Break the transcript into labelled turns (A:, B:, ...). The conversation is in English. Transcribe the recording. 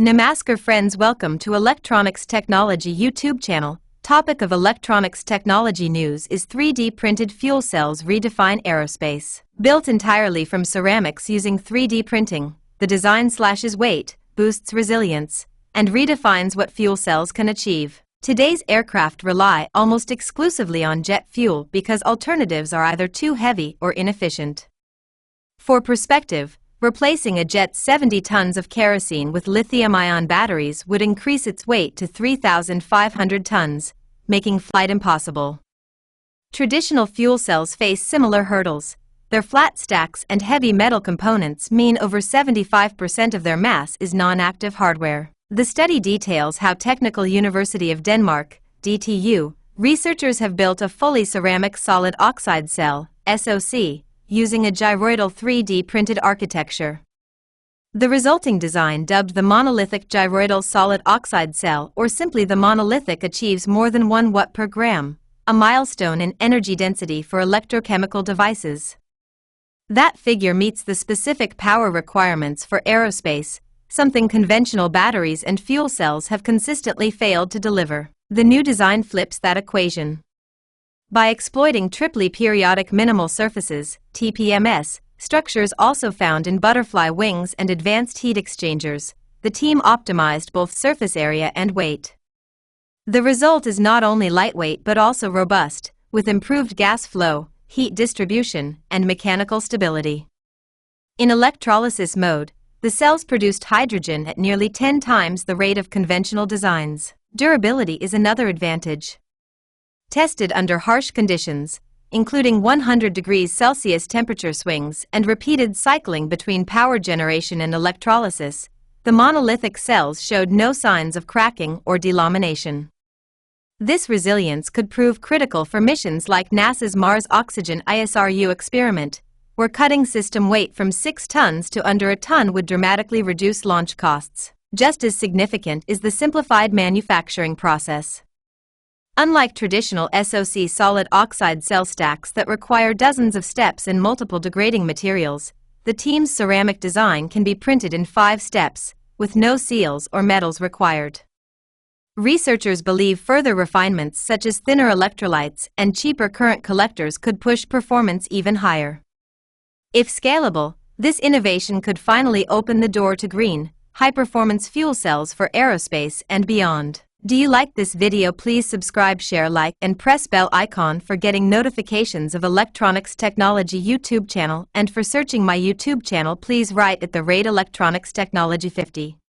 A: Namaskar friends, welcome to Electronics Technology YouTube channel. Topic of electronics technology news is 3D printed fuel cells Redefine Aerospace. Built entirely from ceramics using 3D printing, the design slashes weight, boosts resilience, and redefines what fuel cells can achieve. Today's aircraft rely almost exclusively on jet fuel because alternatives are either too heavy or inefficient. For perspective, replacing a jet's 70 tons of kerosene with lithium-ion batteries would increase its weight to 3,500 tons, making flight impossible. Traditional fuel cells face similar hurdles. Their flat stacks and heavy metal components mean over 75% of their mass is non-active hardware. The study details how Technical University of Denmark, DTU, researchers have built a fully ceramic solid oxide cell, SoC, using a gyroidal 3D printed architecture. The resulting design, dubbed the monolithic gyroidal solid oxide cell or simply the monolithic, achieves more than 1 watt per gram, a milestone in energy density for electrochemical devices. That figure meets the specific power requirements for aerospace, something conventional batteries and fuel cells have consistently failed to deliver. The new design flips that equation. By exploiting triply periodic minimal surfaces, TPMS, structures also found in butterfly wings and advanced heat exchangers, the team optimized both surface area and weight. The result is not only lightweight but also robust, with improved gas flow, heat distribution, and mechanical stability. In electrolysis mode, the cells produced hydrogen at nearly 10 times the rate of conventional designs. Durability is another advantage. Tested under harsh conditions, including 100 degrees Celsius temperature swings and repeated cycling between power generation and electrolysis, the monolithic cells showed no signs of cracking or delamination. This resilience could prove critical for missions like NASA's Mars Oxygen ISRU experiment, where cutting system weight from 6 tons to under a ton would dramatically reduce launch costs. Just as significant is the simplified manufacturing process. Unlike traditional SoC solid oxide cell stacks that require dozens of steps and multiple degrading materials, the team's ceramic design can be printed in 5 steps, with no seals or metals required. Researchers believe further refinements such as thinner electrolytes and cheaper current collectors could push performance even higher. If scalable, this innovation could finally open the door to green, high-performance fuel cells for aerospace and beyond. Do you like this video? Please subscribe, share, like, and press bell icon for getting notifications of Electronics Technology YouTube channel, and for searching my YouTube channel please write at the rate Electronics Technology 50.